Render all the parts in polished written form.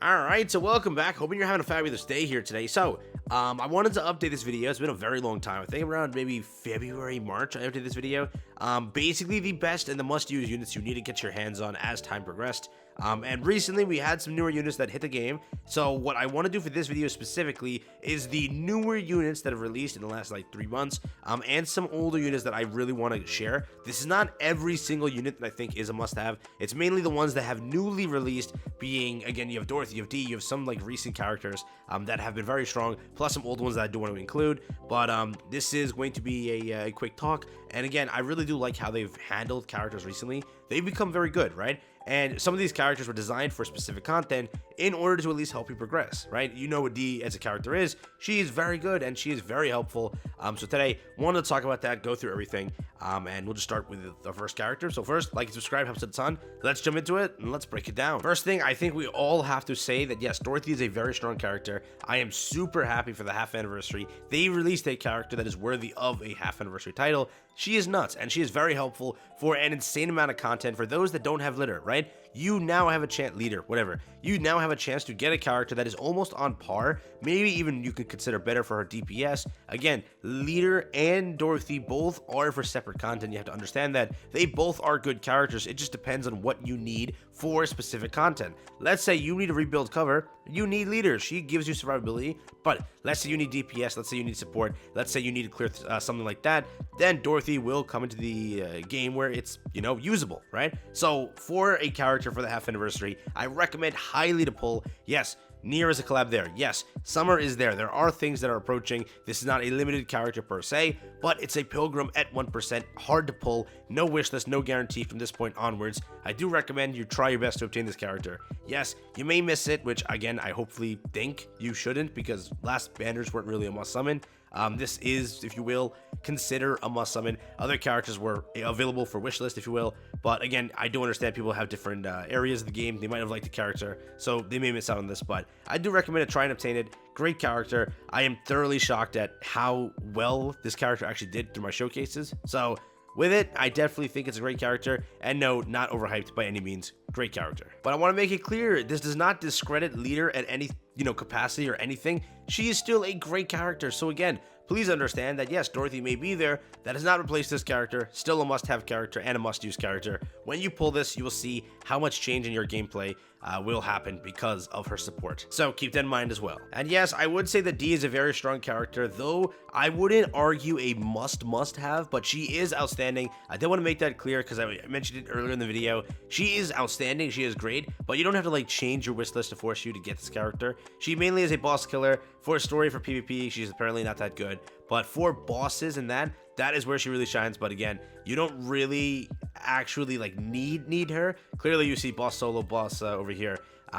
Alright, so welcome back. Hoping you're having a fabulous day here today. I wanted to update this video. It's been a very long time. I think around maybe February, March, I updated this video. Basically the best and the must-use units you need to get your hands on as time progressed. And recently we had some newer units that hit the game. So what I want to do for this video specifically is the newer units that have released in the last like 3 months, and some older units that I really want to share. This is not every single unit that I think is a must-have. It's mainly the ones that have newly released, being, again, you have Dorothy, you have Dee, you have some like recent characters that have been very strong, plus some old ones that I do want to include. But this is going to be a quick talk. And again, I really do like how they've handled characters recently. They've become very good, right? And some of these characters were designed for specific content in order to at least help you progress, right? You know what Dee as a character is. She is very good and she is very helpful. So today, wanted to talk about that, go through everything, and we'll just start with the first character. So first, like and subscribe, helps a ton. Let's jump into it and let's break it down. First thing, I think we all have to say that yes, Dorothy is a very strong character. I am super happy for the half anniversary. They released a character that is worthy of a half anniversary title. She is nuts, and she is very helpful for an insane amount of content for those that don't have litter, right? You now have a chance, leader, whatever. You now have a chance to get a character that is almost on par, maybe even you could consider better for her DPS. Again, leader and Dorothy both are for separate content. You have to understand that they both are good characters. It just depends on what you need for specific content. Let's say you need a rebuild cover, you need leader. She gives you survivability, but let's say you need DPS, let's say you need support, let's say you need to clear something like that, then Dorothy will come into the game where it's, you know, usable, right? So for a character for the half anniversary, I recommend highly to pull, yes, Nikke is a collab there. Yes, Summer is there. There are things that are approaching. This is not a limited character per se, but it's a pilgrim at 1%. Hard to pull. No wish list, no guarantee from this point onwards. I do recommend you try your best to obtain this character. Yes, you may miss it, which again, I hopefully think you shouldn't, because last banners weren't really a must summon. This is, if you will, consider a must summon. Other characters were available for wishlist, if you will, but again, I do understand people have different areas of the game. They might have liked the character, so they may miss out on this, but I do recommend it. Try and obtain it. Great character. I am thoroughly shocked at how well this character actually did through my showcases. So with it, I definitely think it's a great character, and no, not overhyped by any means. Great character. But I want to make it clear, this does not discredit leader at any, capacity or anything. She is still a great character. So again, please understand that yes, Dorothy may be there. That does not replace this character. Still a must-have character and a must-use character. When you pull this, you will see how much change in your gameplay will happen because of her support. So keep that in mind as well. And yes, I would say that Dee is a very strong character, though I wouldn't argue a must-have, but she is outstanding. I did want to make that clear because I mentioned it earlier in the video. She is outstanding. She is great, but you don't have to like change your wish list to force you to get this character. She mainly is a boss killer. For a story, for PvP, she's apparently not that good, but for bosses and that is where she really shines. But again, you don't really actually like need her. Clearly you see boss solo, boss over here.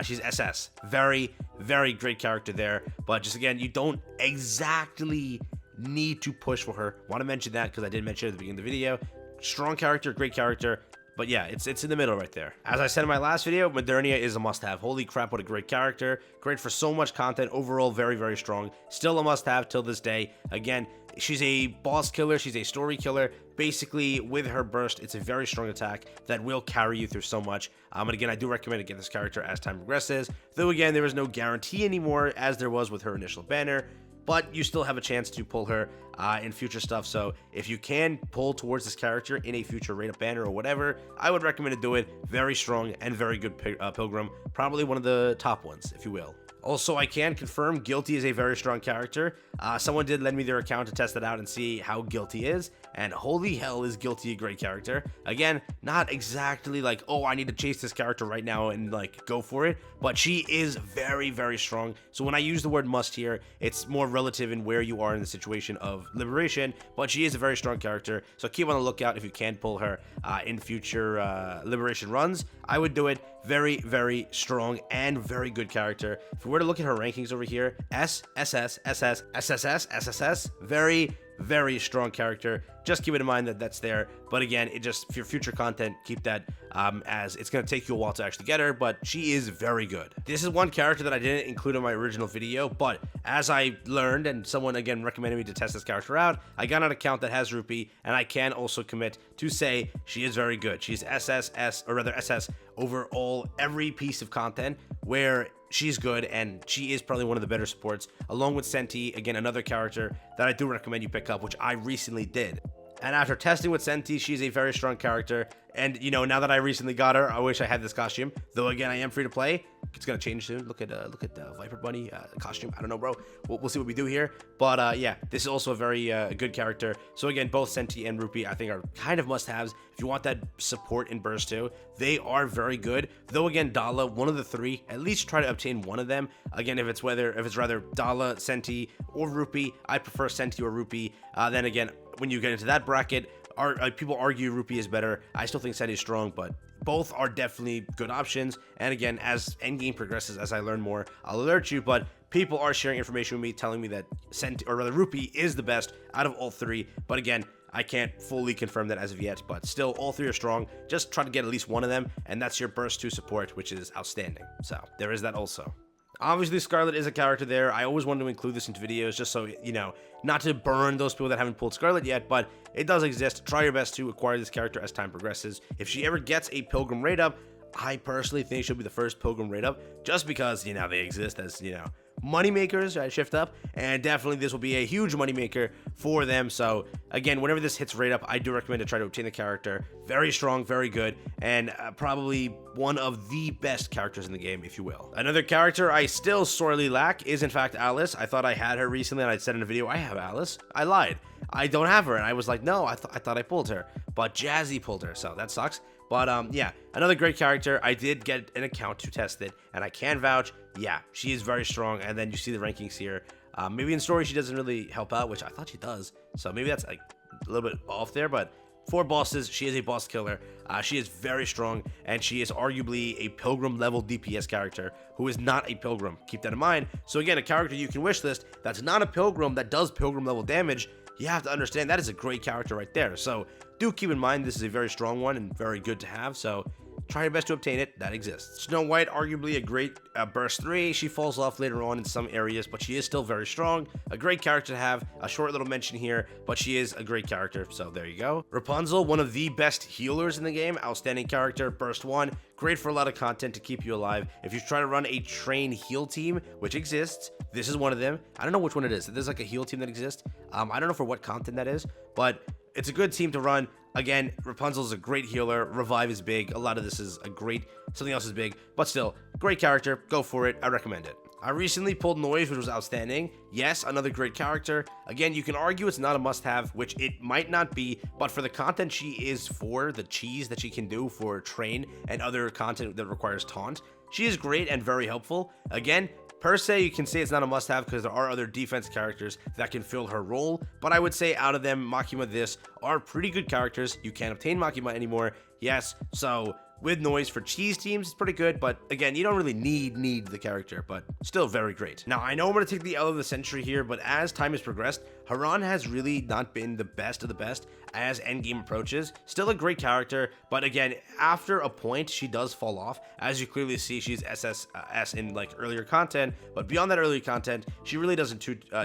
She's SS. Very, very great character there. But just again, you don't exactly need to push for her. Want to mention that because I did mention it at the beginning of the video. Strong character, great character. But yeah, it's in the middle right there. As I said in my last video, Modernia is a must-have. Holy crap, what a great character. Great for so much content. Overall, very, very strong. Still a must-have till this day. Again, she's a boss killer. She's a story killer. Basically, with her burst, it's a very strong attack that will carry you through so much. And again, I do recommend to get this character as time progresses. Though again, there is no guarantee anymore as there was with her initial banner. But you still have a chance to pull her in future stuff. So if you can pull towards this character in a future rate-up banner or whatever, I would recommend to do it. Very strong and very good pilgrim. Probably one of the top ones, if you will. Also, I can confirm Guilty is a very strong character. Someone did lend me their account to test it out and see how Guilty is, and holy hell is Guilty a great character. Again, not exactly like, oh, I need to chase this character right now and like go for it, but she is very, very strong. So when I use the word must here, it's more relative in where you are in the situation of liberation, but she is a very strong character. So keep on the lookout if you can pull her in future liberation runs. I would do it. Very, very strong and very good character. If we were to look at her rankings over here, S, SS, SS, SSS, SSS, very, very strong character. Just keep it in mind that that's there. But again, it just, for your future content, keep that as it's going to take you a while to actually get her, but she is very good. This is one character that I didn't include in my original video, but as I learned and someone again recommended me to test this character out, I got an account that has Rupee, and I can also commit to say she is very good. She's SSS, or rather SS, over every piece of content where she's good, and she is probably one of the better supports, along with Senti, again, another character that I do recommend you pick up, which I recently did. And after testing with Senti, she's a very strong character. And, you know, now that I recently got her, I wish I had this costume. Though, again, I am free to play. It's going to change soon. Look at the Viper Bunny costume. I don't know, bro. We'll see what we do here. But, yeah, this is also a very good character. So, again, both Senti and Rupee, I think, are kind of must-haves. If you want that support in Burst 2, they are very good. Though, again, Dala, one of the three, at least try to obtain one of them. Again, if it's rather Dala, Senti, or Rupee, I prefer Senti or Rupee. Then, again, when you get into that bracket, people argue Rupee is better. I still think Senti is strong, but both are definitely good options. And again, as endgame progresses, as I learn more, I'll alert you. But people are sharing information with me, telling me that Rupee is the best out of all three. But again, I can't fully confirm that as of yet. But still, all three are strong. Just try to get at least one of them, and that's your Burst 2 support, which is outstanding. So there is that also. Obviously, Scarlet is a character there. I always wanted to include this into videos just so, you know, not to burn those people that haven't pulled Scarlet yet, but it does exist. Try your best to acquire this character as time progresses. If she ever gets a Pilgrim raid up, I personally think she'll be the first Pilgrim raid up, just because, you know, they exist as, you know, money makers, right? Shift up, and definitely this will be a huge money maker for them. So again, whenever this hits rate up, I do recommend to try to obtain the character. Very strong, very good, and probably one of the best characters in the game, if you will. Another character I still sorely lack is in fact Alice. I thought I had her recently, and I said in a video I have Alice. I lied. I don't have her, and I was like, no, I thought I pulled her, but Jazzy pulled her, so that sucks. But yeah, another great character. I did get an account to test it, and I can vouch, yeah, she is very strong. And then you see the rankings here. Maybe in story she doesn't really help out, which I thought she does. So maybe that's like a little bit off there, but for bosses, she is a boss killer. She is very strong, and she is arguably a Pilgrim level DPS character who is not a Pilgrim. Keep that in mind. So again, a character you can wishlist that's not a Pilgrim that does Pilgrim level damage. You have to understand that is a great character right there. So do keep in mind this is a very strong one and very good to have. So try your best to obtain it. That exists. Snow White, arguably a great Burst 3. She falls off later on in some areas, but she is still very strong. A great character to have. A short little mention here, but she is a great character. So there you go. Rapunzel, one of the best healers in the game. Outstanding character. Burst 1. Great for a lot of content to keep you alive. If you try to run a train heal team, which exists, this is one of them. I don't know which one it is. There's like a heal team that exists. I don't know for what content that is, but it's a good team to run. Again, Rapunzel is a great healer. Revive is big. A lot of this is a great, something else is big, but still, great character. Go for it. I recommend it. I recently pulled Noise, which was outstanding. Yes, another great character. Again, you can argue it's not a must-have, which it might not be, but for the content she is for, the cheese that she can do for train and other content that requires taunt, she is great and very helpful. Again, per se, you can say it's not a must-have because there are other defense characters that can fill her role, but I would say out of them, Makima this are pretty good characters. You can't obtain Makima anymore, yes, so with Noise for cheese teams, it's pretty good, but again, you don't really need the character, but still very great. Now, I know I'm going to take the L of the century here, but as time has progressed, Haran has really not been the best of the best as endgame approaches. Still a great character, but again, after a point, she does fall off. As you clearly see, she's SSS in like earlier content, but beyond that earlier content, she really doesn't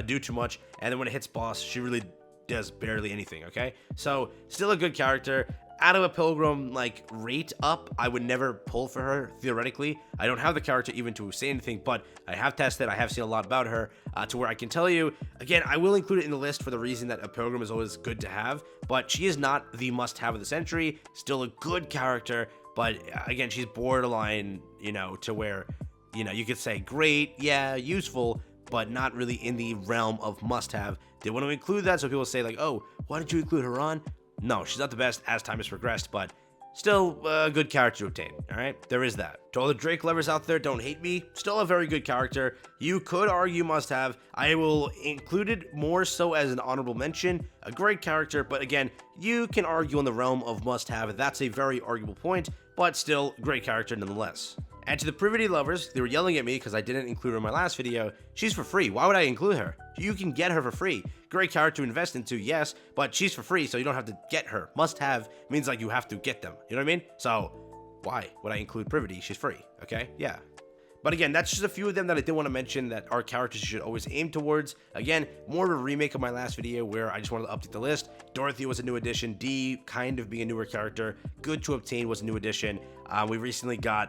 do too much, and then when it hits boss, she really does barely anything, okay? So, still a good character. Out of a Pilgrim, like, rate up, I would never pull for her, theoretically. I don't have the character even to say anything, but I have tested, I have seen a lot about her, to where I can tell you, again, I will include it in the list for the reason that a Pilgrim is always good to have, but she is not the must-have of the century, still a good character, but again, she's borderline, you know, to where, you know, you could say great, yeah, useful, but not really in the realm of must-have. They want to include that, so people say, like, oh, why did you include her on? No, she's not the best as time has progressed, but still a good character to obtain, alright? There is that. To all the Drake lovers out there, don't hate me. Still a very good character. You could argue must-have. I will include it more so as an honorable mention. A great character, but again, you can argue in the realm of must-have. That's a very arguable point, but still great character nonetheless. And to the Privity lovers, they were yelling at me because I didn't include her in my last video. She's for free. Why would I include her? You can get her for free. Great character to invest into, yes, but she's for free, so you don't have to get her. Must have means like you have to get them. You know what I mean? So why would I include Privity? She's free, okay? Yeah. But again, that's just a few of them that I did want to mention that are characters you should always aim towards. Again, more of a remake of my last video where I just wanted to update the list. Dorothy was a new addition. Dee, kind of being a newer character. Good to obtain was a new addition. We recently got,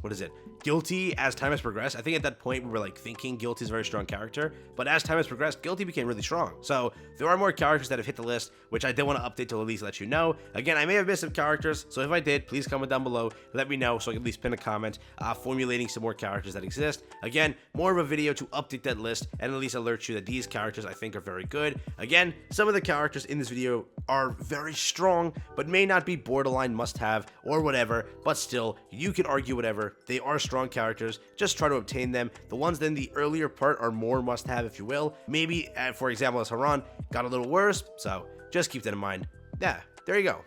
what is it? Guilty as time has progressed. I think at that point we were like thinking Guilty is a very strong character, but as time has progressed, Guilty became really strong. So there are more characters that have hit the list, which I did want to update to at least let you know. Again, I may have missed some characters, so if I did, please comment down below, let me know so I can at least pin a comment formulating some more characters that exist. Again, more of a video to update that list and at least alert you that these characters I think are very good. Again, some of the characters in this video are very strong, but may not be borderline must-have or whatever, but still, you can argue whatever. They are strong characters, just try to obtain them. The ones in the earlier part are more must-have, if you will. Maybe, for example, as Haran got a little worse, so just keep that in mind. Yeah, there you go.